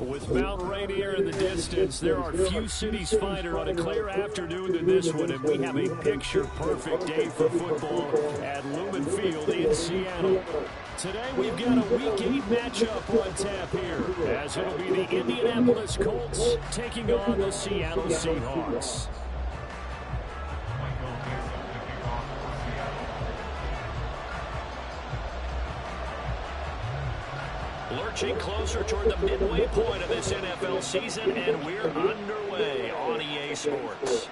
With Mount Rainier in the distance, there are few cities finer on a clear afternoon than this one, and we have a picture-perfect day for football at Lumen Field in Seattle. Today, we've got a Week 8 matchup on tap here, as it'll be the Indianapolis Colts taking on the Seattle Seahawks. Lurching closer toward the midway point of this NFL season, and we're underway on EA Sports.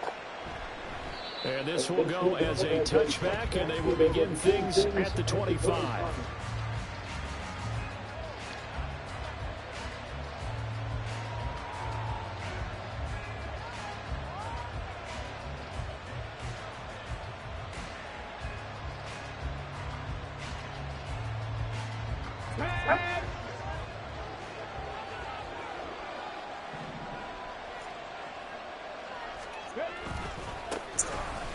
And this will go as a touchback, and they will begin things at the 25.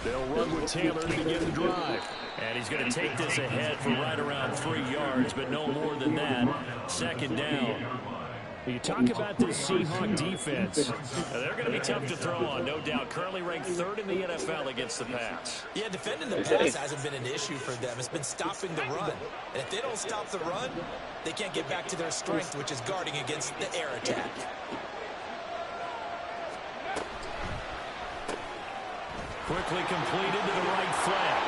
They'll run with Taylor to begin the drive. And he's going to take this ahead for right around 3 yards, but no more than that. Second down. You talk about this Seahawk defense. They're going to be tough to throw on, no doubt. Currently ranked 3rd in the NFL against the pass. Yeah, defending the pass hasn't been an issue for them. It's been stopping the run. And if they don't stop the run, they can't get back to their strength, which is guarding against the air attack. Quickly completed to the right flank.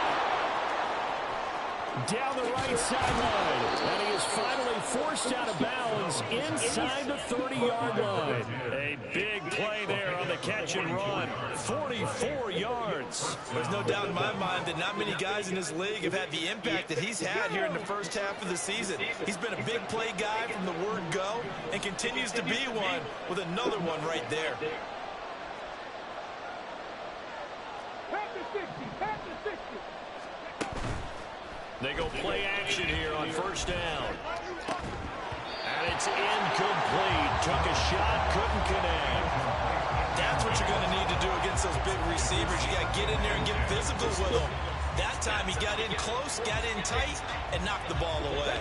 Down the right sideline. And he is finally forced out of bounds inside the 30-yard line. A big play there on the catch and run. 44 yards. There's no doubt in my mind that not many guys in this league have had the impact that he's had here in the first half of the season. He's been a big play guy from the word go and continues to be one with another one right there. They go play action here on first down. And it's incomplete. Took a shot, couldn't connect. That's what you're going to need to do against those big receivers. You got to get in there and get physical with them. That time he got in close, got in tight, and knocked the ball away.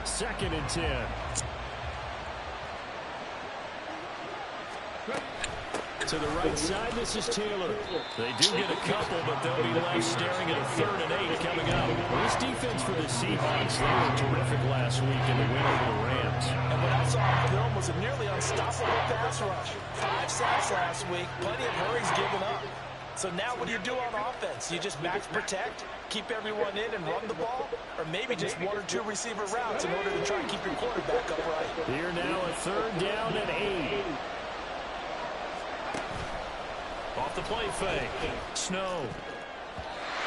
2nd and 10. To the right side, this is Taylor. They do get a couple, but they'll be left staring at a 3rd and 8 coming up. This defense for the Seahawks, they were terrific last week in the win over the Rams. And what I saw on film was a nearly unstoppable pass rush. 5 sacks last week, plenty of hurries given up. So now what do you do on offense? You just max protect, keep everyone in and run the ball, or maybe just 1 or 2 receiver routes in order to try and keep your quarterback upright. Here now a 3rd down and 8. Off the play fake. Snow. He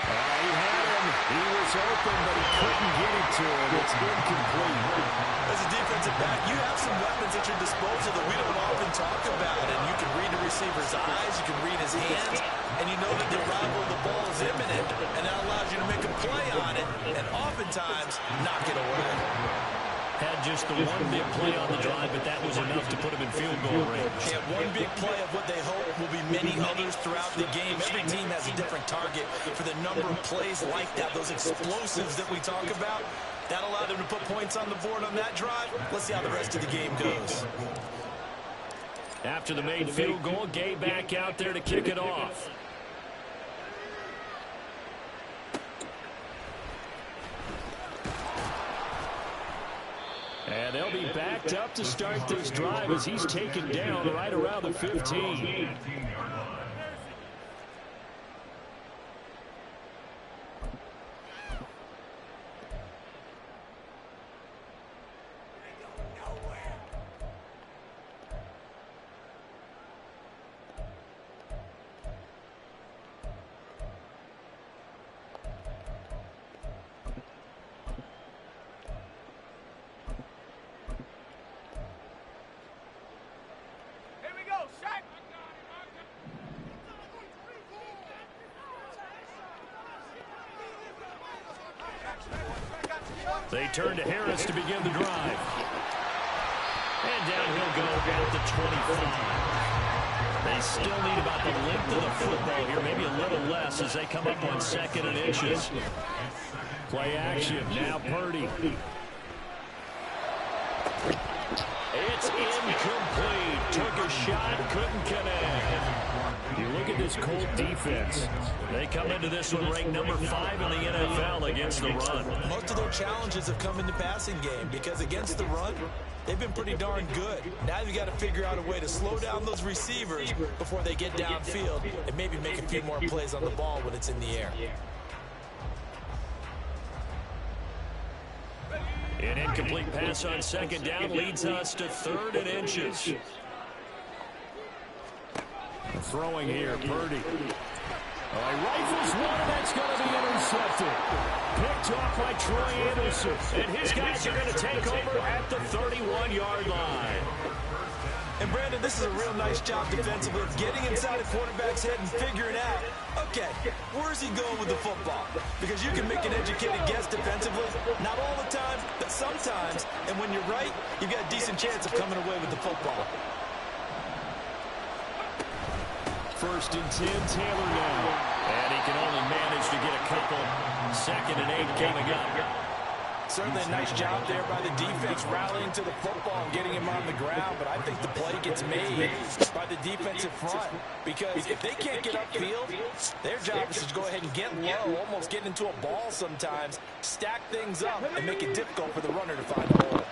had him. He was open, but he couldn't get it to him. It's incomplete. As a defensive back, you have some weapons at your disposal that we don't often talk about. And you can read the receiver's eyes, you can read his hands, and you know that the arrival of the ball is imminent, and that allows you to make a play on it, and oftentimes knock it away. Had just the one big play on the drive, but that was enough to put him in field goal range. Yeah, one big play of what they hope will be many others throughout the game. Every team has a different target for the number of plays like that, those explosives that we talk about. That allowed them to put points on the board on that drive. Let's see how the rest of the game goes. After the made field goal, Gay back out there to kick it off. And they'll be backed up to start this drive as he's taken down right around the 15. They turn to Harris to begin the drive. And down he'll go at the 25. They still need about the length of the football here, maybe a little less as they come up on 2nd and inches. Play action, now Purdy. It's Incomplete. Took a shot, couldn't connect. You look at this Colt defense. They come into this one ranked number 5 in the NFL against the run. Most of their challenges have come in the passing game because against the run, they've been pretty darn good. Now you've got to figure out a way to slow down those receivers before they get downfield and maybe make a few more plays on the ball when it's in the air. An incomplete pass on second down leads us to 3rd and inches. Throwing here, Purdy. Rifles one, and that's going to be intercepted. Picked off by Troy Anderson. And his guys are going to take over at the 31-yard line. And, Brandon, this is a real nice job defensively of getting inside a quarterback's head and figuring out, okay, where's he going with the football? Because you can make an educated guess defensively, not all the time, but sometimes. And when you're right, you've got a decent chance of coming away with the football. 1st and 10, Taylor now. And he can only manage to get a couple. 2nd and 8 coming up. Certainly a nice job there by the defense rallying to the football and getting him on the ground, but I think the play gets made by the defensive front because if they can't get upfield, their job is to go ahead and get low, almost get into a ball sometimes, stack things up, and make it difficult for the runner to find a hole.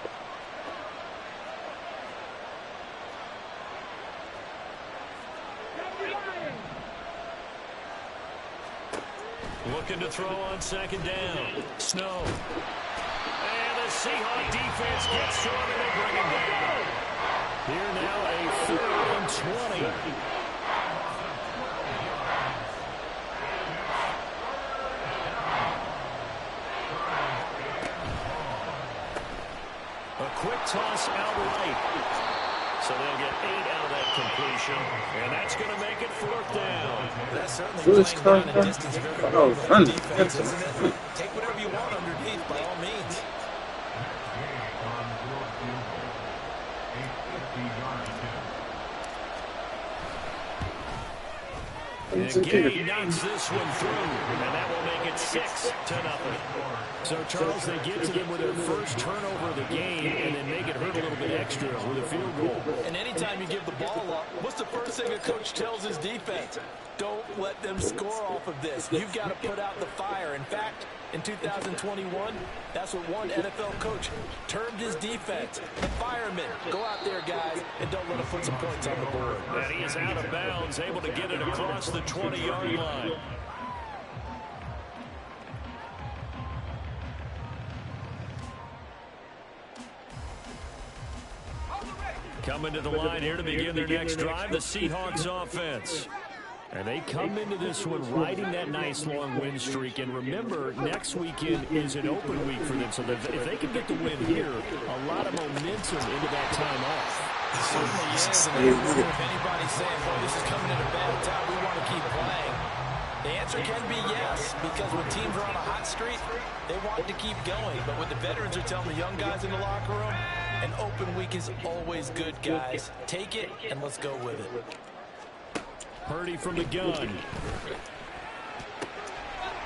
Looking to throw on 2nd down. Snow. And the Seahawks defense gets to him and they bring him down. Here now a 3rd and 20. A quick toss out right. So they'll get 8 out of that completion, and that's going to make it 4th down. That's certainly playing down a distance very well with the defense, isn't it? Take whatever you want underneath, by all means. And Gary knocks this one through, and that will make it 6-0. So, Charles, they get to them with their first turnover of the game and then make it hurt a little bit extra with a field goal. And anytime you give the ball up, what's the first thing a coach tells his defense? Don't let them score off of this. You've got to put out the fire. In fact, in 2021, that's what one NFL coach termed his defense. The firemen. Go out there, guys, and don't let them put some points on the board. And he is out of bounds, able to get it across the 20-yard line. Coming to the line here to begin their next drive, the Seahawks offense. And they come into this one riding that nice long win streak. And remember, next weekend is an open week for them. So if they can get the win here, a lot of momentum into that time off. It certainly is. And if anybody's saying, boy, this is coming at a bad time, we want to keep playing. The answer can be yes, because when teams are on a hot streak, they want to keep going. But what the veterans are telling the young guys in the locker room, an open week is always good, guys. Take it, and let's go with it. Purdy from the gun.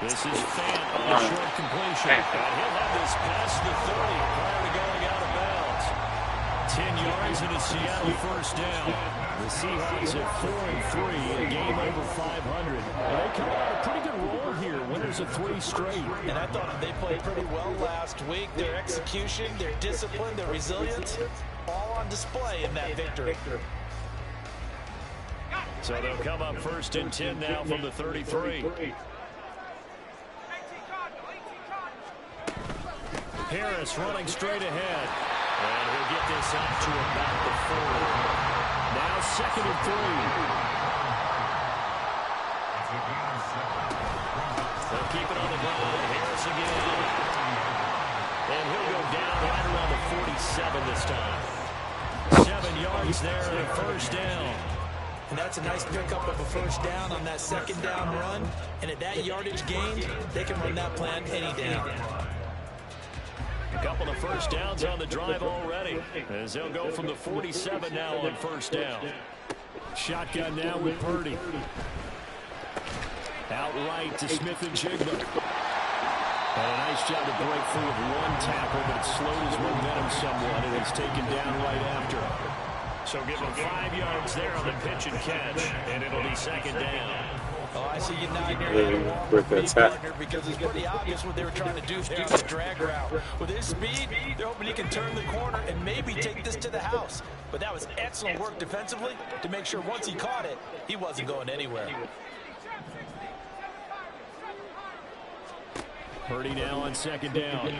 This is Fant on a short completion. And he'll have this past the 30 prior to going out of bounds. 10 yards and a Seattle first down. The Seahawks at 4-3, a game over 500. And they come out a pretty good roll here. Winners of 3 straight. And I thought they played pretty well last week. Their execution, their discipline, their resilience, all on display in that victory. So they'll come up 1st and 10 now from the 33. Harris running straight ahead. And he'll get this out to about the 40. Now 2nd and 3. They'll keep it on the ground. Harris again. And he'll go down right around the 47 this time. 7 yards there and a first down. And that's a nice pickup of a first down on that 2nd down run. And at that yardage gain, they can run that plan any down. A couple of first downs on the drive already, as they'll go from the 47 now on first down. Shotgun now with Purdy. Out right to Smith-Njigba. And a nice job to break free of one tackle, but it slowed his momentum somewhat, and he's taken down right after. So give him 5 yards there on the pitch and catch, and it'll be second down. Oh, I see you nodding your head along with me, partner, because it's pretty obvious what they were trying to do there on the drag route. With his speed, they're hoping he can turn the corner and maybe take this to the house. But that was excellent work defensively to make sure once he caught it, he wasn't going anywhere. Purdy now on second down.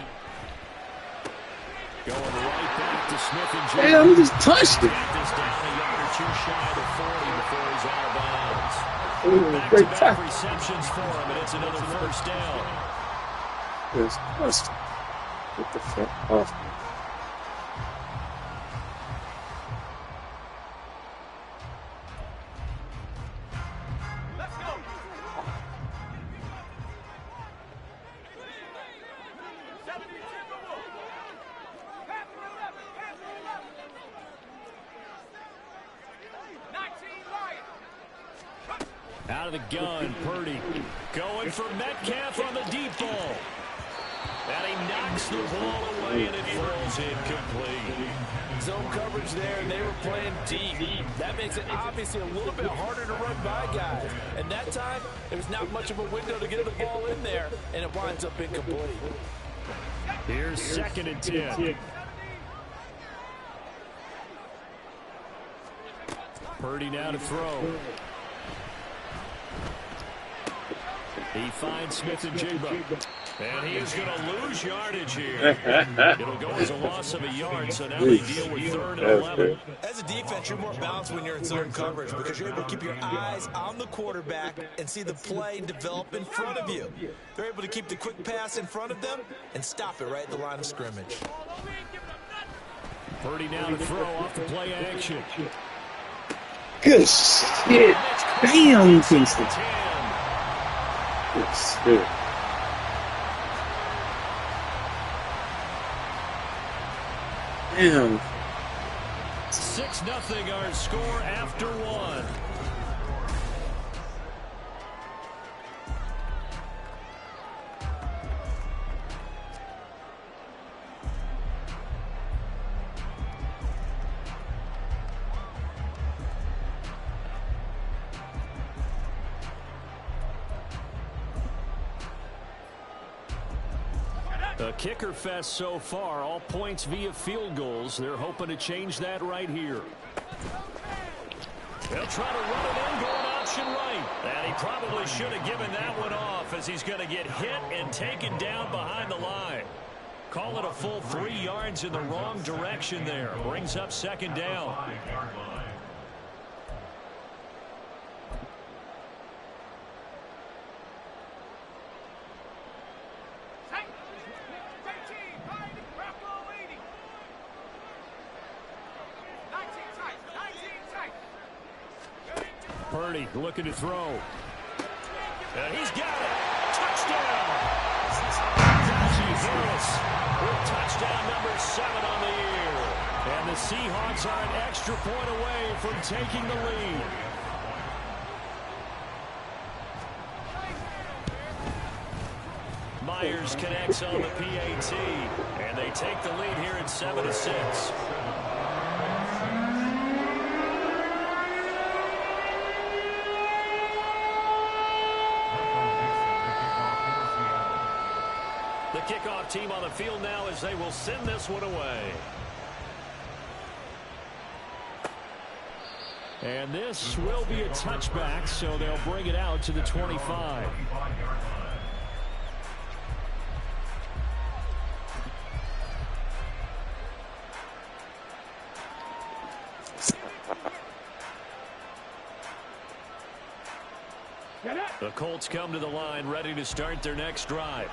Going right back to Smith and Jigba. Damn, he just touched it. This down a yard or two shy of the 40 before he's out of bounds. Back-to-back receptions for him, and it's another first down. Yes, what the fuck off. Out of the gun, Purdy going for Metcalf on the deep ball. And he knocks the ball away, and it falls incomplete. Zone coverage there, and they were playing deep. That makes it obviously a little bit harder to run by guys. And that time, there's not much of a window to get the ball in there, and it winds up incomplete. Here's second and 10. Purdy now to throw. He finds Smith and Jigba. And he is going to lose yardage here. It'll go as a loss of a yard, so now they deal with 3rd and 11. As a defense, you're more balanced when you're in zone coverage because you're able to keep your eyes on the quarterback and see the play develop in front of you. They're able to keep the quick pass in front of them and stop it right at the line of scrimmage. Purdy now to throw off the play action. Good shit. Damn, Kingston. Good shit. Damn. 6-0 our score after 1. A kicker fest so far, all points via field goals. They're hoping to change that right here. They'll try to run it in, going option right. And he probably should have given that one off as he's going to get hit and taken down behind the line. Call it a full 3 yards in the wrong direction there. Brings up second down. Purdy looking to throw. And he's got it. Touchdown. Najee Harris with touchdown number 7 on the year. And the Seahawks are an extra point away from taking the lead. Myers connects on the PAT. And they take the lead here at 7-6. The kickoff team on the field now as they will send this one away. And this will be a touchback, so they'll bring it out to the 25. The Colts come to the line ready to start their next drive.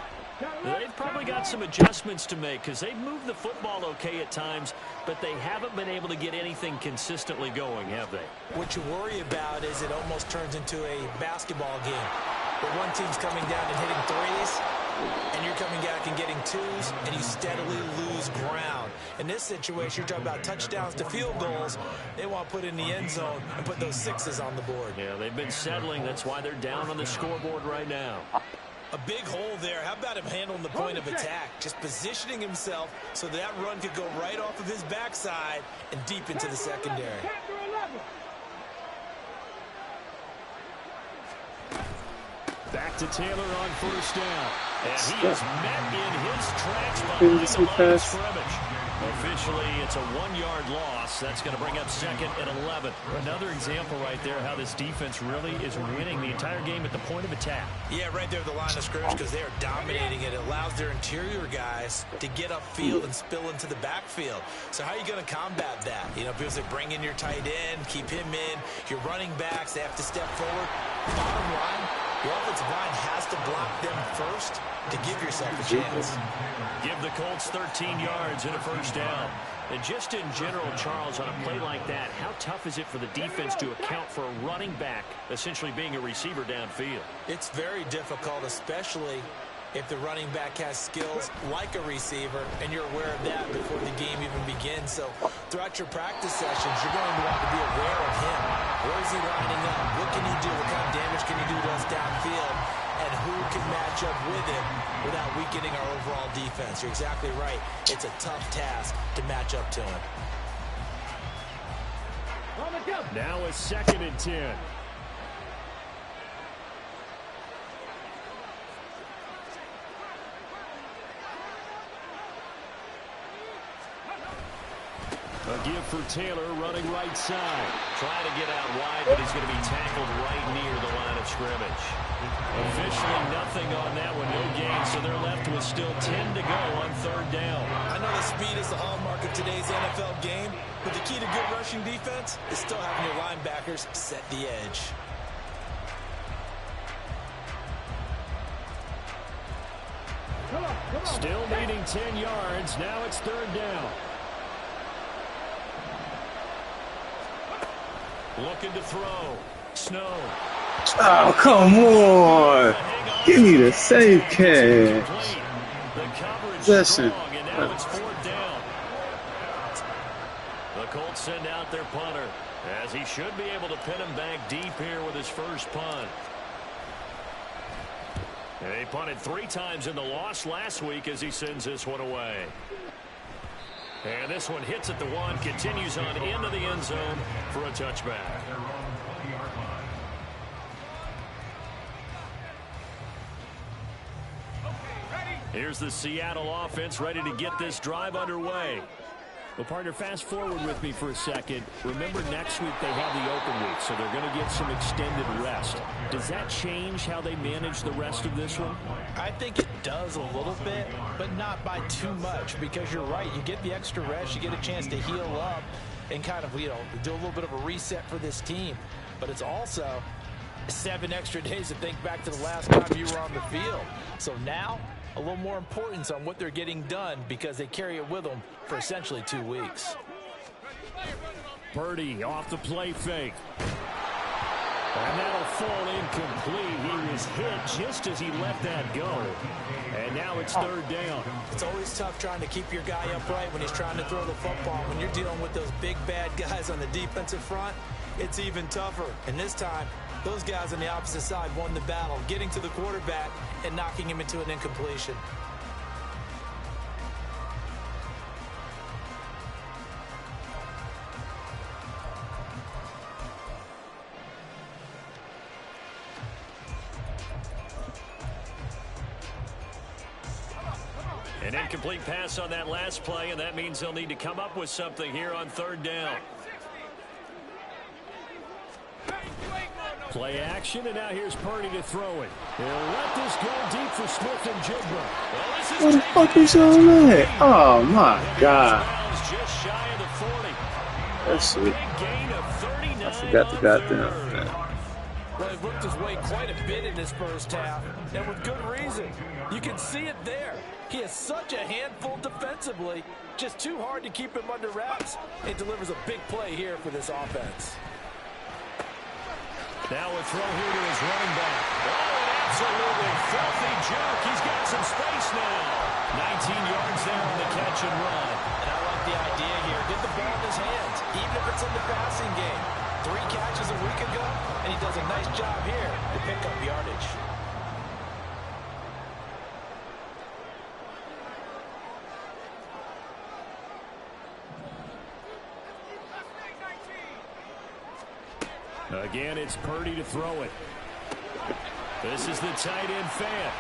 They've probably got some adjustments to make because they've moved the football okay at times, but they haven't been able to get anything consistently going, have they? What you worry about is it almost turns into a basketball game where one team's coming down and hitting threes, and you're coming back and getting twos, and you steadily lose ground. In this situation, you're talking about touchdowns to field goals. They want to put in the end zone and put those 6s on the board. Yeah, they've been settling. That's why they're down on the scoreboard right now. A big hole there. How about him handling the point of attack? Just positioning himself so that run could go right off of his backside and deep into the secondary. Back to Taylor on first down. And he is met in his tracks behind the line of scrimmage. Officially, it's a 1-yard loss. That's going to bring up 2nd and 11. Another example right there how this defense really is winning the entire game at the point of attack. Yeah, right there at the line of scrimmage because they are dominating it. It allows their interior guys to get upfield and spill into the backfield. So how are you going to combat that? You know, people say bring in your tight end, keep him in. Your running backs, they have to step forward. Bottom line, your offensive line has to block them first to give yourself a chance. Give the Colts 13 yards and a first down. And just in general, Charles, on a play like that, how tough is it for the defense to account for a running back essentially being a receiver downfield? It's very difficult, especially if the running back has skills like a receiver, and you're aware of that before the game even begins. So throughout your practice sessions, you're going to want to be aware of him. Where is he lining up? What can he do? What kind of damage can he do to us downfield? And who can match up with him without weakening our overall defense? You're exactly right. It's a tough task to match up to him. Now a 2nd and 10. A give for Taylor running right side. Trying to get out wide, but he's going to be tackled right near the line of scrimmage. Officially nothing on that one, no gain, so they're left with still 10 to go on 3rd down. I know the speed is the hallmark of today's NFL game, but the key to good rushing defense is still having your linebackers set the edge. Still needing 10 yards. Now it's 3rd down. Looking to throw. Snow. Oh, come on. Give me the safe catch. Possession. And now it's 4th down. The Colts send out their punter, as he should be able to pin him back deep here with his first punt. And he punted 3 times in the loss last week as he sends this one away. And this one hits at the 1, continues on into the end zone for a touchback. Here's the Seattle offense ready to get this drive underway. Well, partner, fast forward with me for a second. Remember, next week they have the open week, so they're going to get some extended rest. Does that change how they manage the rest of this one? I think it does a little bit, but not by too much, because you're right. You get the extra rest, you get a chance to heal up and kind of, you know, do a little bit of a reset for this team. But it's also 7 extra days to think back to the last time you were on the field. So now, a little more importance on what they're getting done because they carry it with them for essentially 2 weeks. Purdy off the play fake. And that'll fall incomplete. He was hit just as he let that go. And now it's 3rd down. It's always tough trying to keep your guy upright when he's trying to throw the football. When you're dealing with those big bad guys on the defensive front, it's even tougher. And this time, those guys on the opposite side won the battle, getting to the quarterback and knocking him into an incompletion. An incomplete pass on that last play, and that means they'll need to come up with something here on 3rd down. Play action, and now here's Purdy to throw it. He'll let this go deep for Smith and Jigba. Well, What the fuck is all that? Oh, my God. Just shy of the 40. That's sweet. Gain of 39 I forgot the goddamn thing. Well, he worked his way quite a bit in this first half, and with good reason. You can see it there. He is such a handful defensively, just too hard to keep him under wraps. It delivers a big play here for this offense. Now a throw here to his running back. Oh, an absolutely filthy jerk. He's got some space now. 19 yards there on the catch and run. And I like the idea here. Get the ball in his hands, even if it's in the passing game. 3 catches a week ago, and he does a nice job here to pick up yardage. Again, it's Purdy to throw it. This is the tight end fan.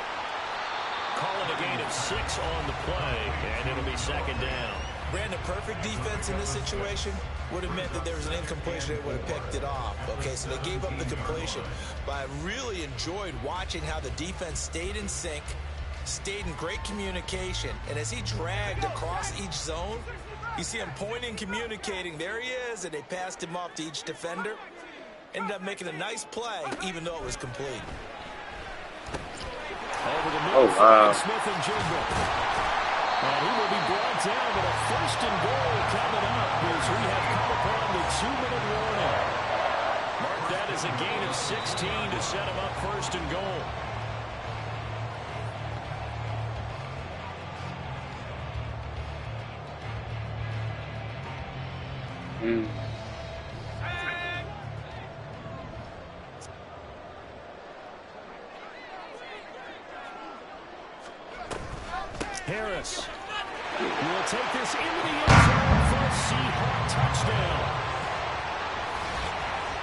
Calling a gain of 6 on the play, and it'll be second down. Brandon, perfect defense in this situation would have meant that there was an incompletion. They would have picked it off. Okay, so they gave up the completion. But I really enjoyed watching how the defense stayed in sync, stayed in great communication. And as he dragged across each zone, you see him pointing, communicating. There he is, and they passed him off to each defender. Ended up making a nice play, even though it was complete. Over the middle, Smith and Jigba. And he will be brought down, but a first and goal coming up as we have come upon the 2-minute warning. Mark that as a gain of 16 to set him up first and goal. Harris will take this into the end zone for a Seahawk touchdown.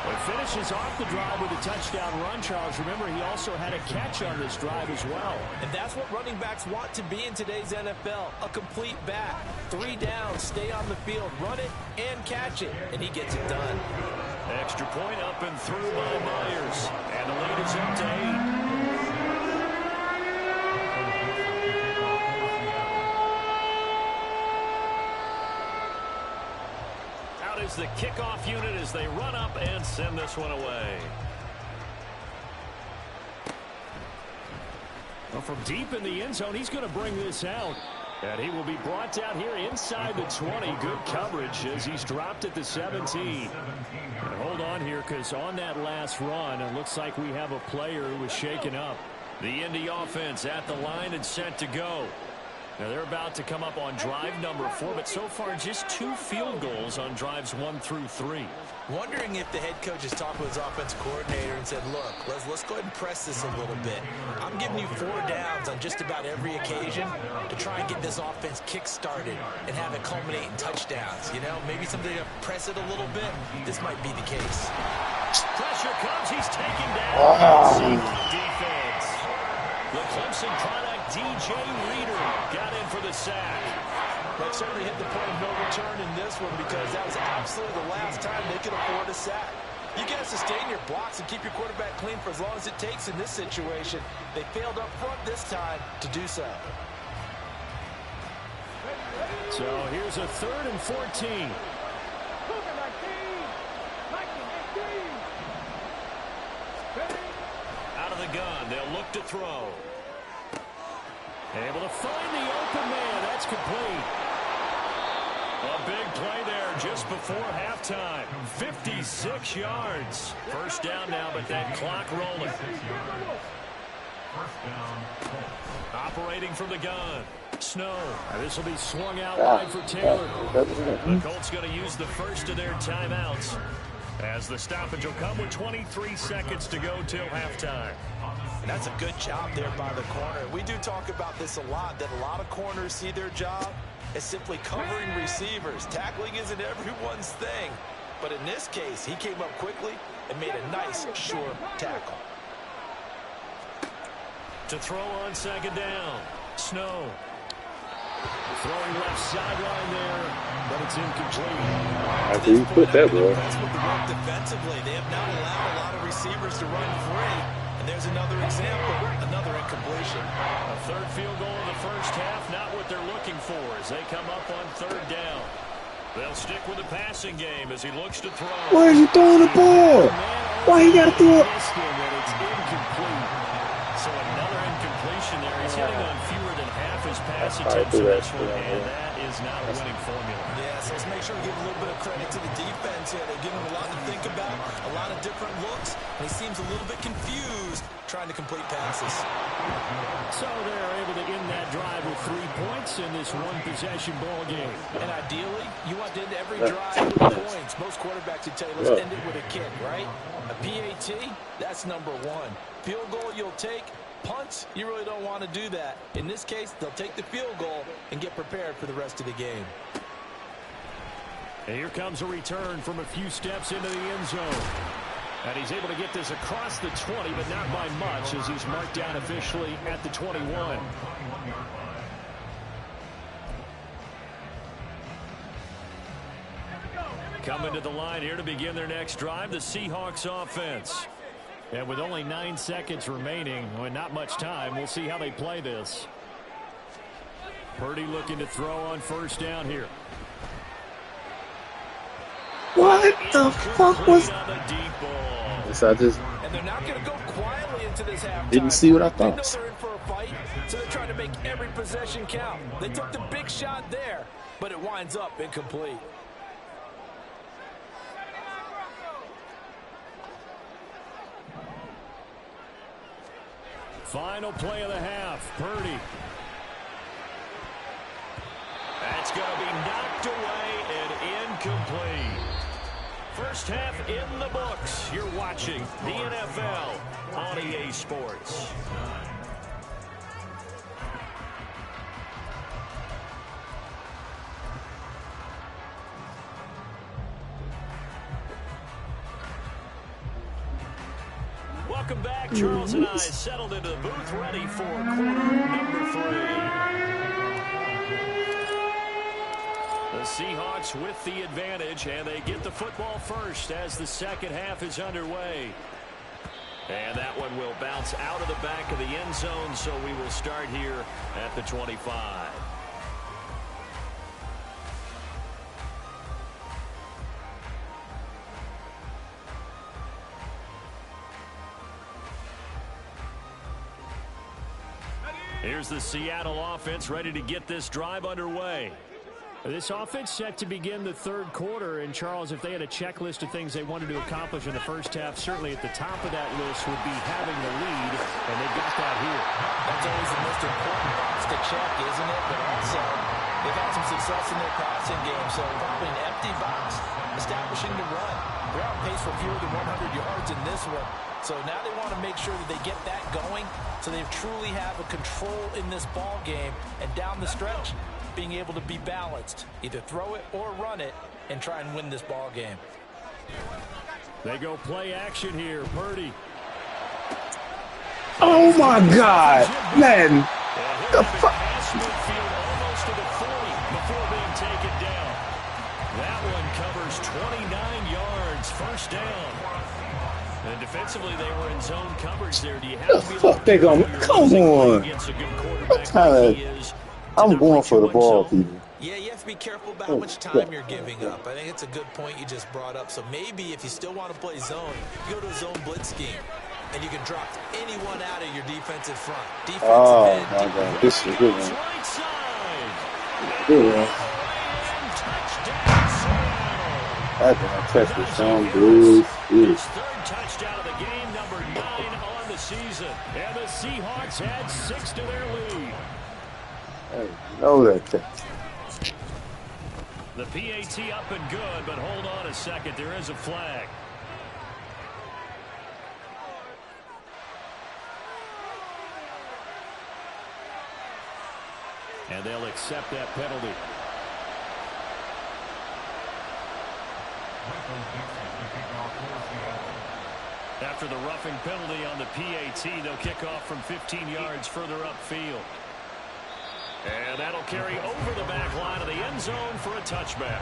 It finishes off the drive with a touchdown run, Charles. Remember, he also had a catch on this drive as well. And that's what running backs want to be in today's NFL, a complete back. 3 downs, stay on the field, run it, and catch it. And he gets it done. Extra point up and through by Myers. And the lead is up to 8. Is the kickoff unit as they run up and send this one away. Well, from deep in the end zone, he's going to bring this out. And he will be brought down here inside the 20. Good coverage as he's dropped at the 17. And hold on here, because on that last run, it looks like we have a player who was shaken up. The Indy offense at the line and set to go. Now, they're about to come up on drive number 4, but so far just 2 field goals on drives 1 through 3. Wondering if the head coach has talked with his offensive coordinator and said, look, let's go ahead and press this a little bit. I'm giving you 4 downs on just about every occasion to try and get this offense kick-started and have it culminate in touchdowns. You know, maybe something to press it a little bit. This might be the case. Pressure comes. He's taken down. Defense. The Clemson product, DJ Reader, got in for the sack. But certainly hit the point of no return in this one because that was absolutely the last time they could afford a sack. You got to sustain your blocks and keep your quarterback clean for as long as it takes in this situation. They failed up front this time to do so. So here's a 3rd and 14. Out of the gun, they'll look to throw. Able to find the open man. That's complete. A big play there just before halftime. 56 yards. First down now, but that clock rolling. Operating from the gun. Snow. This will be swung out wide for Taylor. The Colts going to use the first of their timeouts as the stoppage will come with 23 seconds to go till halftime. And that's a good job there by the corner. We do talk about this a lot, that a lot of corners see their job as simply covering receivers. Tackling isn't everyone's thing. But in this case, he came up quickly and made a nice, sure tackle. To throw on second down. Snow. Throwing left sideline there, but it's incomplete. How can you put that, bro? That's what the work defensively. They have not allowed a lot of receivers to run free. And there's another example, another incompletion. A 3rd field goal in the first half, not what they're looking for as they come up on 3rd down. They'll stick with the passing game as he looks to throw. Why is he throwing the ball? Why he got to throw it? It's incomplete. So another incompletion there. He's hitting on fewer than half his pass attempts in this one, and that is not a winning formula. Yeah, so let's make sure we give a little bit of credit to the defense here. They give him a lot to think about, a lot of different looks, and he seems a little bit confused trying to complete passes. So they're able to end that drive with 3 points in this one-possession ball game. And ideally, you want to end every drive with points. Most quarterbacks would tell you, let's end it with a kick, right? A PAT, that's number 1. Field goal you'll take. Punts, you really don't want to do that. In this case, they'll take the field goal and get prepared for the rest of the game. And here comes a return from a few steps into the end zone. And he's able to get this across the 20, but not by much, as he's marked down officially at the 21. Coming to the line here to begin their next drive, the Seahawks offense. And with only 9 seconds remaining, and not much time, we'll see how they play this. Purdy looking to throw on first down here. What the fuck was... Yes, I just and they're not going to go quietly into this halftime. didn't see what I They know thought. they're in for a fight, so they're trying to make every possession count. They took the big shot there, but it winds up incomplete. Final play of the half, Purdy. That's going to be knocked away and incomplete. First half in the books. You're watching the NFL on EA Sports. Welcome back. Charles and I settled into the booth, ready for quarter number 3. The Seahawks with the advantage, and they get the football first as the second half is underway. And that one will bounce out of the back of the end zone, so we will start here at the 25. Here's the Seattle offense ready to get this drive underway. This offense set to begin the third quarter, and Charles, if they had a checklist of things they wanted to accomplish in the first half, certainly at the top of that list would be having the lead, and they got that here. That's always the most important box to check, isn't it? But also, they've had some success in their passing game, so probably an empty box, establishing the run. They're on pace for fewer than 100 yards in this one, so now they want to make sure that they get that going, so they truly have a control in this ball game, and down the stretch, being able to be balanced, either throw it or run it, and try and win this ball game. They go play action here, Purdy. Oh my God, man! The fuck? Almost to the 40 before being taken down. That one covers 29 yards, first down. And defensively, they were in zone coverage there. Do you have to be fuck they gonna? Come on! against a good quarterback like he is? I'm going for the ball, people. Yeah, you have to be careful about how much time you're giving up. I think it's a good point you just brought up. So maybe if you still want to play zone, you go to a zone blitz scheme, and you can drop anyone out of your defensive front. Oh my God, this is a good one. Right side. Good one. That's a touchdown, Blues. His third touchdown of the game, number 9 on the season. And the Seahawks add 6 to their lead. I know that. The PAT up and good, but hold on a second. There is a flag. And they'll accept that penalty. After the roughing penalty on the PAT, they'll kick off from 15 yards further upfield. And that'll carry over the back line of the end zone for a touchback.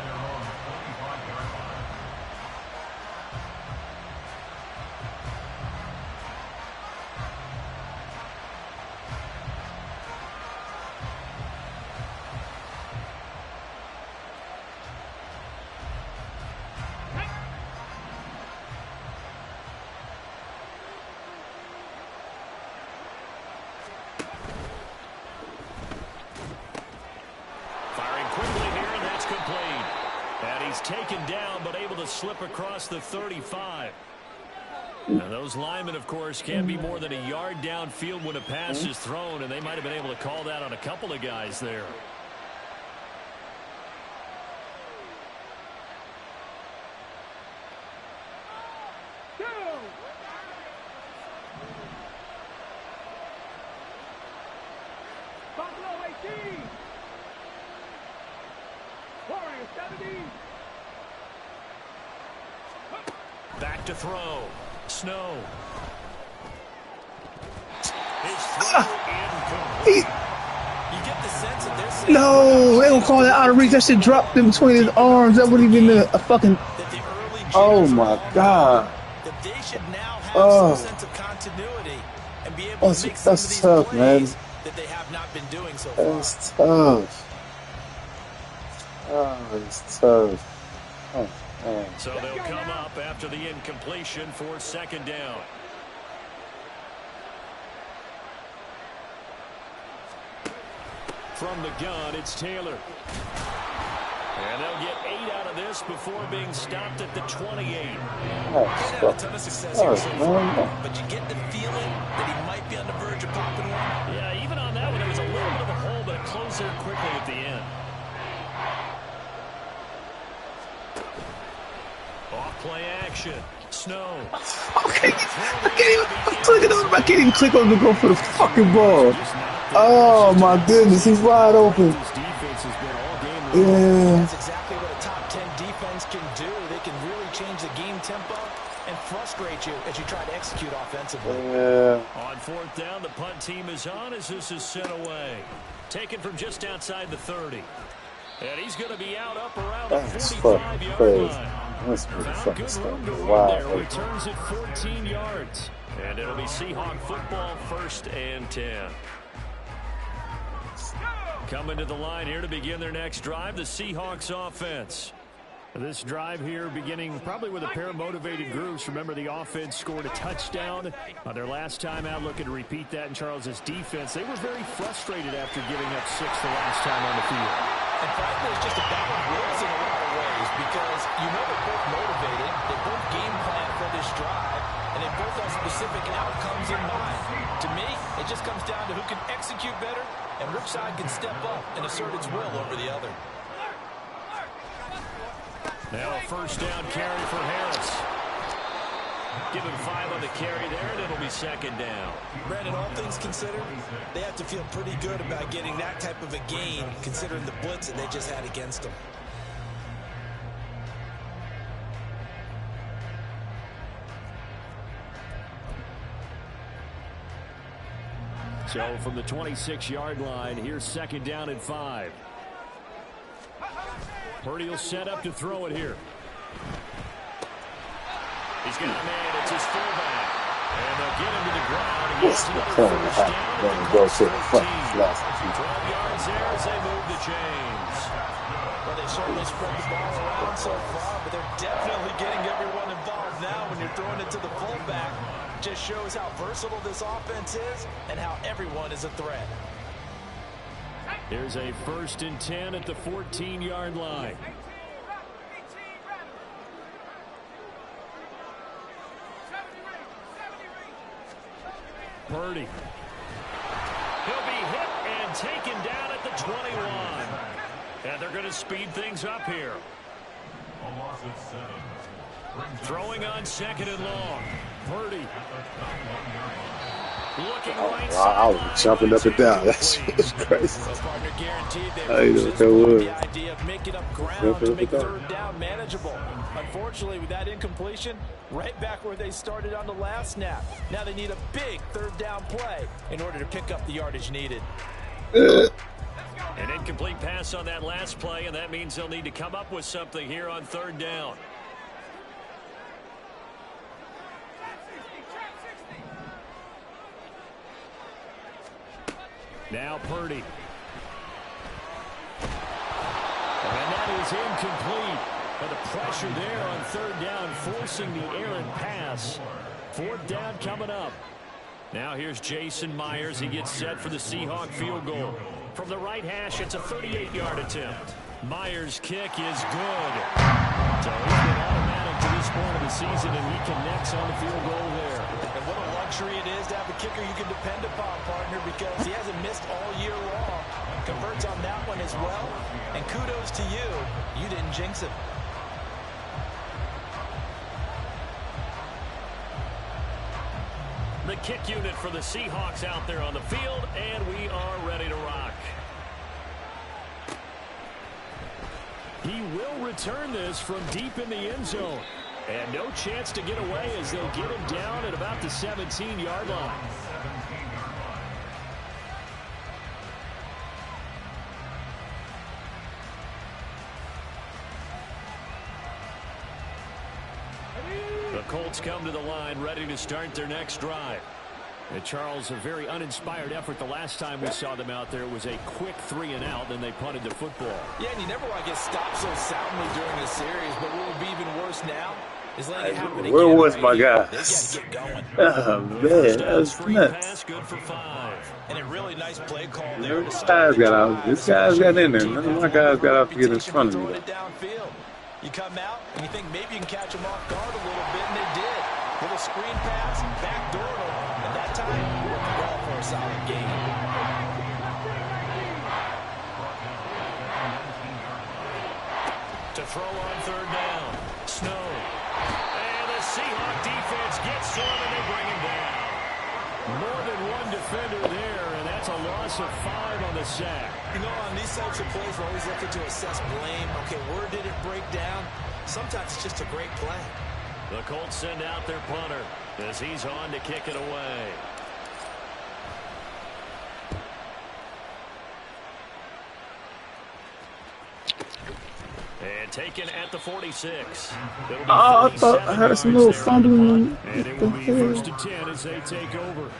Taken down, but able to slip across the 35. And those linemen, of course, can't be more than a yard downfield when a pass is thrown, and they might have been able to call that on a couple of guys there. Back to throw. Snow. His throw incomplete. You get the sense that they're saying, No, they don't call that out of reach. That shit dropped in between his arms. That wouldn't even a fucking. Oh my god. That they should now have some sense of continuity and be able to make some of these tough, plays man. that they have not been doing so far. That's tough. Oh, it's tough. Oh, man. So they'll come up after the incompletion for second down. From the gun, it's Taylor. And they'll get 8 out of this before being stopped at the 28. He's had a ton of success here so far, but you get the feeling that he might be on the verge of popping one. Yeah, even on that one, there was a little bit of a hole, but it closed there quickly at the end. Off-play action. Snow. I can't even click on to go for the fucking ball. Oh my goodness, he's wide open. Yeah. That's exactly what a top 10 defense can do. They can really change the game tempo and frustrate you as you try to execute offensively. Yeah. On fourth down, the punt team is on as this is sent away. Taken from just outside the 30. And he's going to be out up around the 45-yard line. That's pretty Found fucking good room to stuff. run Wow. there. Returns at 14 yards. And it'll be Seahawk football, 1st and 10. Coming to the line here to begin their next drive, the Seahawks offense. This drive here beginning probably with a pair of motivated groups. Remember, the offense scored a touchdown on their last time out. Looking to repeat that in Charles's defense. They were very frustrated after giving up 6 the last time on the field. And frankly, it's just a battle of wills in a lot of ways because you know they're both motivated. They both game plan for this drive, and they both have specific outcomes in mind. To me, it just comes down to who can execute better and which side can step up and assert its will over the other. Now a first down carry for Harris. Give him 5 on the carry there, and it'll be second down. Brandon, all things considered, they have to feel pretty good about getting that type of a gain considering the blitz that they just had against them. So from the 26-yard line, here's second down and 5. Purdy will set up to throw it here. He's got a man. It's his fullback. And they'll get him to the ground. He gets another first down. Then go to the front. 12 yards there as they move the chains. Well, they certainly spread the ball around so far, but they're definitely getting everyone involved now when you're throwing it to the fullback. Just shows how versatile this offense is and how everyone is a threat. There's a 1st and 10 at the 14-yard line. Purdy. He'll be hit and taken down at the 21. And they're going to speed things up here. Throwing on 2nd and long. Purdy. Looking right side. I was jumping up and down. That shit was crazy. I know that would. The idea of making up ground to make 3rd down manageable. Unfortunately, with that incompletion, right back where they started on the last snap. Now they need a big 3rd down play in order to pick up the yardage needed. An incomplete pass on that last play, and that means they'll need to come up with something here on 3rd down. Now Purdy. And that is incomplete. But the pressure there on 3rd down, forcing the errant pass. 4th down coming up. Now here's Jason Myers. He gets set for the Seahawk field goal. From the right hash, it's a 38-yard attempt. Myers' kick is good. So he's been automatic to this point of the season, and he connects on the field goal there. And what a luxury it is to have a kicker you can depend upon, partner, because he hasn't missed all year long. Converts on that one as well. And kudos to you. You didn't jinx it. The kick unit for the Seahawks out there on the field, and we are ready to rock. He will return this from deep in the end zone. And no chance to get away as they'll get him down at about the 17-yard line. The Colts come to the line ready to start their next drive. And Charles, a very uninspired effort the last time we saw them out there. It was a quick 3-and-out, then they punted the football. Yeah, and you never want to get stopped so soundly during the series, but what would be even worse now is letting it happen again. Where was my guy? They got to get going. Oh, man, that's nuts. Pass, good for 5. And a really nice play call there. This guy's got out. This guy's got in there. None of my guys got out to get in front of me. You come out and you think maybe you can catch them off guard a little bit, and they did. Little screen pass, backdoor them, and that time worked well for a solid gain. To throw on 3rd down. Snow. And the Seahawk defense gets to him, and they bring him down. More than one defender there, and that's a loss of 5 on the sack. You know, on these types of plays, we're always looking to assess blame. Okay, where did it break down? Sometimes it's just a great play. The Colts send out their punter as he's on to kick it away. And taken at the 46. Oh, I thought I heard some little fumbling. And it will be 1st and 10 as they take over.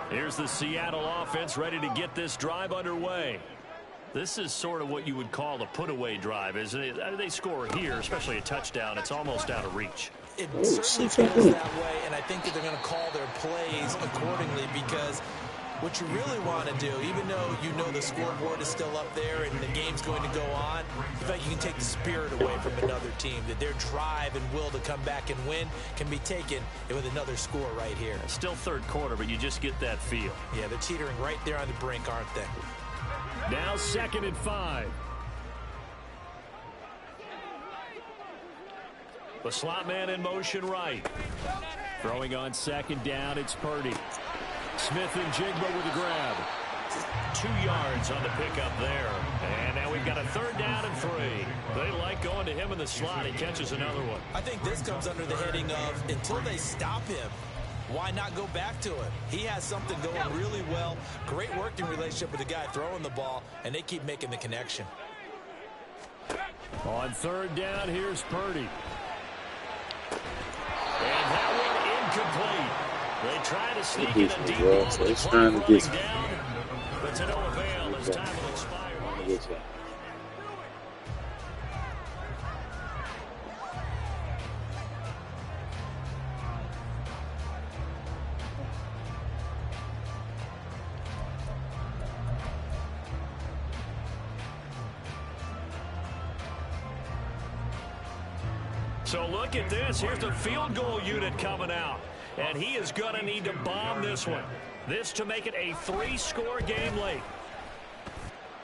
Here's the Seattle offense ready to get this drive underway. This is sort of what you would call a put-away drive, isn't it? I mean, they score here, especially a touchdown. It's almost out of reach. It certainly feels that way, and I think that they're going to call their plays accordingly because what you really want to do, even though you know the scoreboard is still up there and the game's going to go on, you think you can take the spirit away from another team, that their drive and will to come back and win can be taken with another score right here. Still 3rd quarter, but you just get that feel. Yeah, they're teetering right there on the brink, aren't they? Now 2nd and 5. The slot man in motion right. Throwing on 2nd down, it's Purdy. Smith and Jigba with the grab. 2 yards on the pickup there. And now we've got a 3rd down and 3. They like going to him in the slot. He catches another one. I think this comes under the heading of until they stop him, why not go back to him? He has something going really well. Great working relationship with the guy throwing the ball, and they keep making the connection. On 3rd down, here's Purdy. And that one incomplete. They try to sneak in a deep ball, but the clock running down. But to no avail as time will expire. So look at this. Here's the field goal unit coming out. And he is going to need to bomb this one. This to make it a 3-score game late.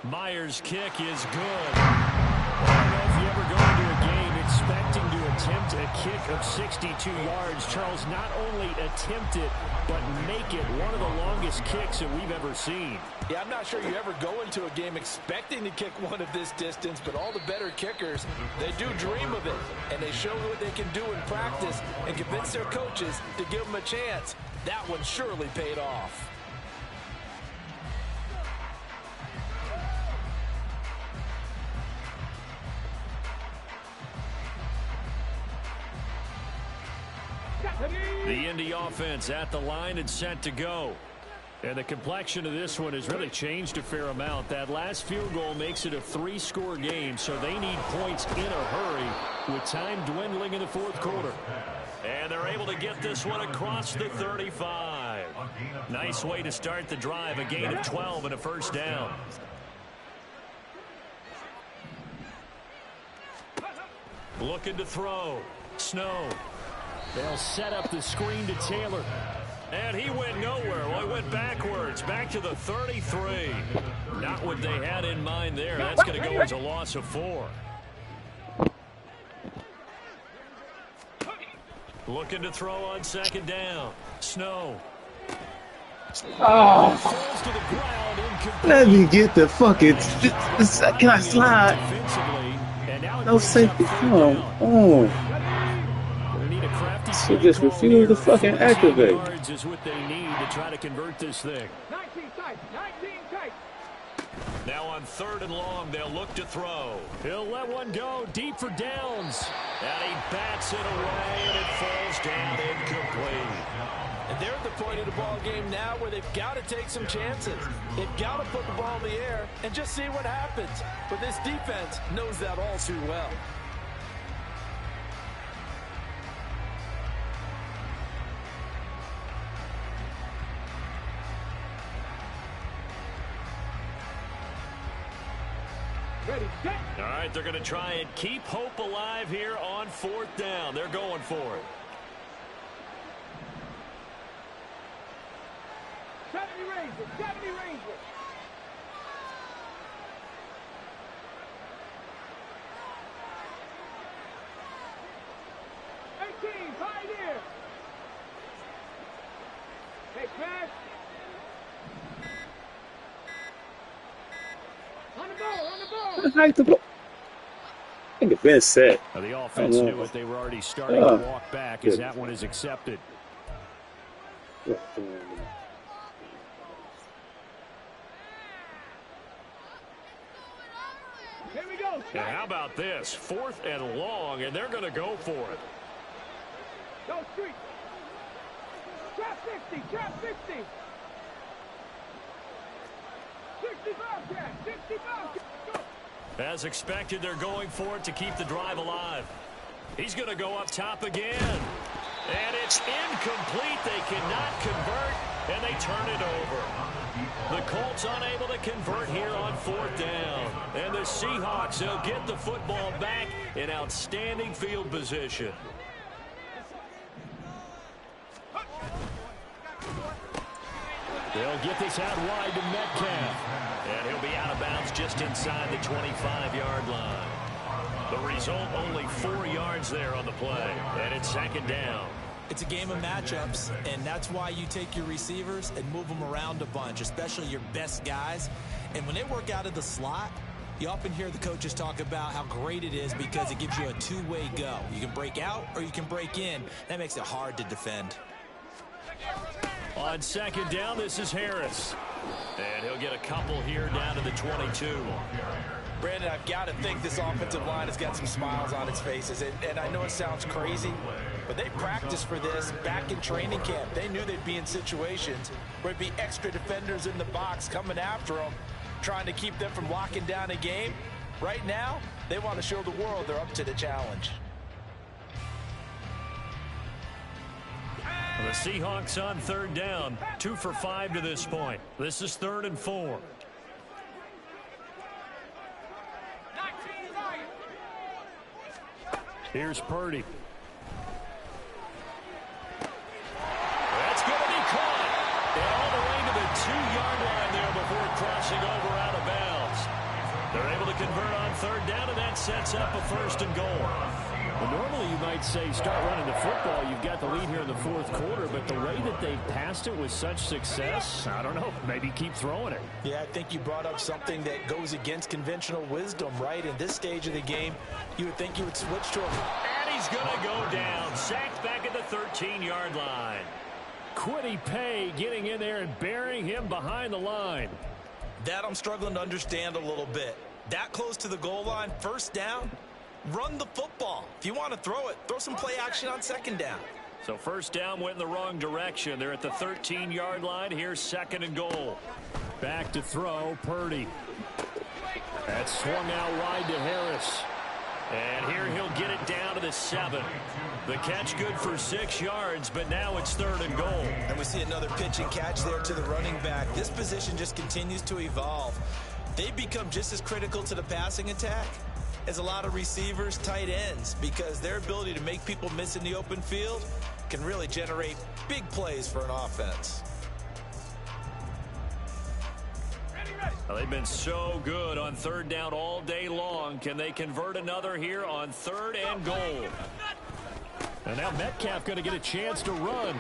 Myers' kick is good. I don't know if you ever go into a game expecting to attempt a kick of 62 yards. Charles, not only attempt it, but make it one of the longest kicks that we've ever seen. Yeah, I'm not sure you ever go into a game expecting to kick one of this distance, but all the better kickers, they do dream of it, and they show what they can do in practice and convince their coaches to give them a chance. That one surely paid off. The Indy offense at the line and set to go. And the complexion of this one has really changed a fair amount. That last field goal makes it a 3-score game, so they need points in a hurry with time dwindling in the 4th quarter. And they're able to get this one across the 35. Nice way to start the drive, a gain of 12 and a 1st down. Looking to throw. Snow. They'll set up the screen to Taylor. And he went nowhere. Well, he went backwards, back to the 33. Not what they had in mind there. That's going to go as a loss of 4. Looking to throw on second down. Snow. Oh, let me get the fucking. Can I slide? No safety. Come on. So just refuse to fucking activate. Is what they need to try to convert this thing. 19 tight. Now on 3rd and long, they'll look to throw. He'll let one go deep for downs. And he bats it away, and it falls down incomplete. And they're at the point of the ball game now where they've got to take some chances. They've got to put the ball in the air and just see what happens. But this defense knows that all too well. Ready, set. All right, they're going to try and keep hope alive here on 4th down. They're going for it. 70 Rangers, 70 Rangers. 18, Pioneer. Hey, pass. On the ball. I like the blow. I think it's been set. The offense knew it. They were already starting to walk back as that one is accepted. Here we go. And how about this? 4th and long, and they're going to go for it. Go street. Trap 60, trap 60. 65 trap, 65. Go. As expected, they're going for it to keep the drive alive. He's going to go up top again. And it's incomplete. They cannot convert, and they turn it over. The Colts unable to convert here on 4th down. And the Seahawks, they'll get the football back in outstanding field position. They'll get this out wide to Metcalf. And he'll be out of bounds just inside the 25-yard line. The result, only 4 yards there on the play. And it's 2nd down. It's a game of matchups, and that's why you take your receivers and move them around a bunch, especially your best guys. And when they work out of the slot, you often hear the coaches talk about how great it is because it gives you a two-way go. You can break out or you can break in. That makes it hard to defend. On 2nd down, this is Harris. And he'll get a couple here down to the 22. Brandon, I've got to think this offensive line has got some smiles on its faces. And I know it sounds crazy, but they practiced for this back in training camp. They knew they'd be in situations where there'd be extra defenders in the box coming after them, trying to keep them from locking down a game. Right now, they want to show the world they're up to the challenge. The Seahawks on 3rd down, 2 for 5 to this point. This is 3rd and 4. Here's Purdy. That's going to be caught. And all the way to the 2-yard line there before crossing over out of bounds. They're able to convert on 3rd down, and that sets up a 1st and goal. Well, normally you might say start running the football. You've got the lead here in the 4th quarter, but the way that they've passed it with such success, I don't know, maybe keep throwing it. Yeah, I think you brought up something that goes against conventional wisdom, right? In this stage of the game, you would think you would switch to him. And he's going to go down, sacked back at the 13-yard line. Quiddy Pay getting in there and burying him behind the line. That I'm struggling to understand a little bit. That close to the goal line, 1st down, run the football. If you want to throw it, throw some play action on 2nd down. So 1st down went in the wrong direction. They're at the 13-yard line. Here's 2nd and goal. Back to throw, Purdy. That's swung out wide to Harris. And here he'll get it down to the 7. The catch good for 6 yards, but now it's 3rd and goal. And we see another pitch and catch there to the running back. This position just continues to evolve. They've become just as critical to the passing attack as a lot of receivers, tight ends, because their ability to make people miss in the open field can really generate big plays for an offense. Well, they've been so good on third down all day long. Can they convert another here on 3rd and goal? And now Metcalf going to get a chance to run.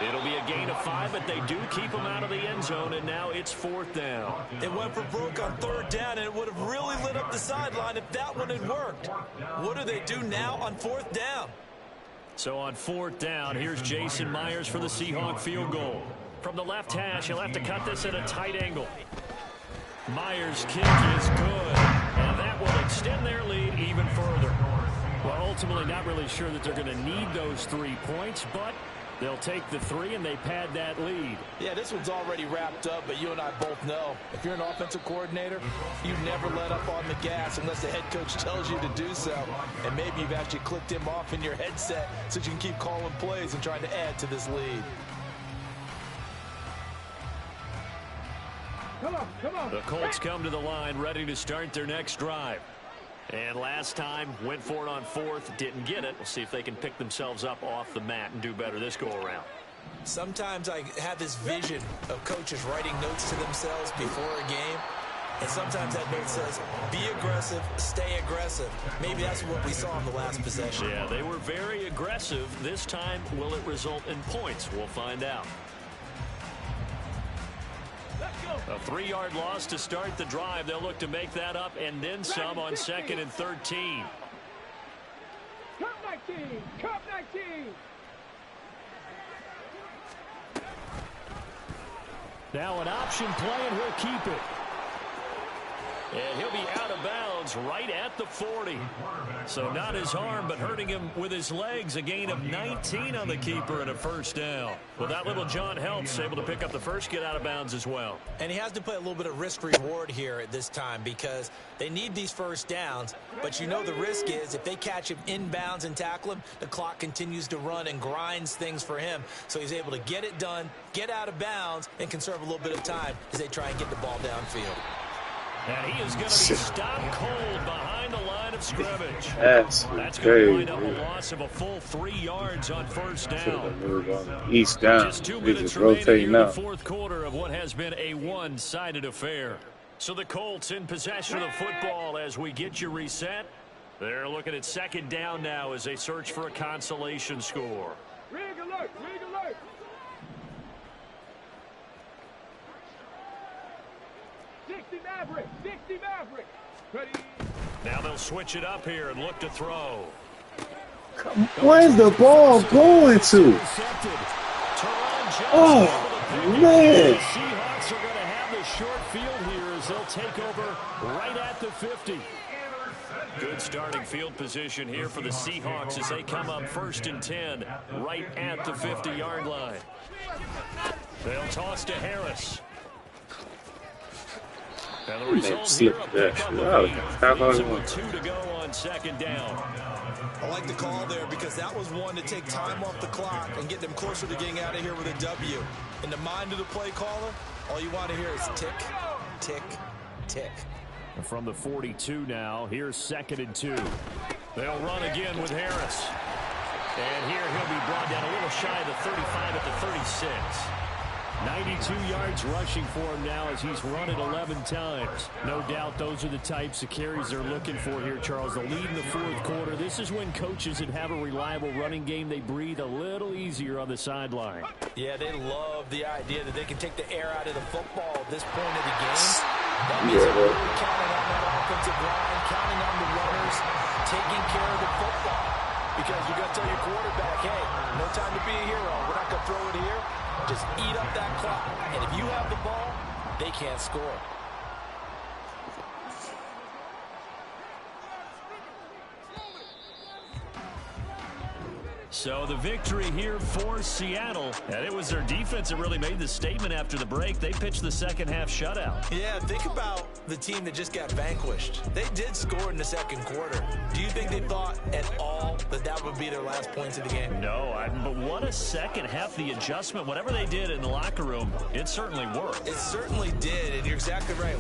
It'll be a gain of 5, but they do keep him out of the end zone, and now it's 4th down. It went for broke on 3rd down, and it would have really lit up the sideline if that one had worked. What do they do now on 4th down? So on 4th down, here's Jason Myers for the Seahawk field goal. From the left hash, he'll have to cut this at a tight angle. Myers' kick is good, and that will extend their lead even further. Well, ultimately not really sure that they're going to need those 3 points, but they'll take the 3 and they pad that lead. Yeah, this one's already wrapped up, but you and I both know if you're an offensive coordinator, you never let up on the gas unless the head coach tells you to do so. And maybe you've actually clicked him off in your headset so you can keep calling plays and trying to add to this lead. Come on. The Colts come to the line ready to start their next drive. And last time, went for it on 4th, didn't get it. We'll see if they can pick themselves up off the mat and do better this go-around. Sometimes I have this vision of coaches writing notes to themselves before a game. And sometimes that note says, be aggressive, stay aggressive. Maybe that's what we saw in the last possession. Yeah, they were very aggressive. This time, will it result in points? We'll find out. A 3-yard loss to start the drive. They'll look to make that up and then some on 2nd and 13. Cup 19. Cup 19. Now an option play, and he'll keep it. And he'll be out of bounds right at the 40. So not his arm, but hurting him with his legs. A gain of 19 on the keeper and a 1st down. Well, that little John helps, able to pick up the first, get out of bounds as well. And he has to play a little bit of risk-reward here at this time because they need these 1st downs. But you know the risk is if they catch him inbounds and tackle him, the clock continues to run and grinds things for him. So he's able to get it done, get out of bounds, and conserve a little bit of time as they try and get the ball downfield. And he is going to be stopped cold behind the line of scrimmage. That's going to wind up a loss of a full 3 yards on 1st down. East down. Just 2 They minutes just remaining rotating here in the out. 4th quarter of what has been a one-sided affair. So the Colts in possession of the football as we get you reset. They're looking at 2nd down now as they search for a consolation score. Rig alert. Rig alert. 60 Maverick. 60 Maverick. Ready. Now they'll switch it up here and look to throw. Where's the ball going to? Oh, man. The Seahawks are going to have the short field here as they'll take over right at the 50. Good starting field position here for the Seahawks as they come up 1st and 10 right at the 50-yard line. They'll toss to Harris. And the result here, a pickup of 8. Leaves them with 2 to go on 2nd down. I like the call there because that was one to take time off the clock and get them closer to getting out of here with a W. In the mind of the play caller, all you want to hear is tick, tick, tick. And from the 42 now, here's 2nd and 2. They'll run again with Harris. And here he'll be brought down a little shy of the 35 at the 36. 92 yards rushing for him now as he's run it 11 times. No doubt those are the types of carries they're looking for here, Charles. The lead in the 4th quarter. This is when coaches that have a reliable running game, they breathe a little easier on the sideline. Yeah, they love the idea that they can take the air out of the football at this point of the game. That means they're really counting on that offensive line, counting on the runners, taking care of the football. Because you're going to tell your quarterback, hey, no time to be a hero. We're not going to throw it here. Just eat up that clock. And if you have the ball, they can't score. So the victory here for Seattle. And it was their defense that really made the statement after the break. They pitched the second half shutout. Yeah, think about the team that just got vanquished. They did score in the 2nd quarter. Do you think they thought at all that that would be their last points of the game? No, but what a second half. The adjustment, whatever they did in the locker room, it certainly worked. It certainly did, and you're exactly right.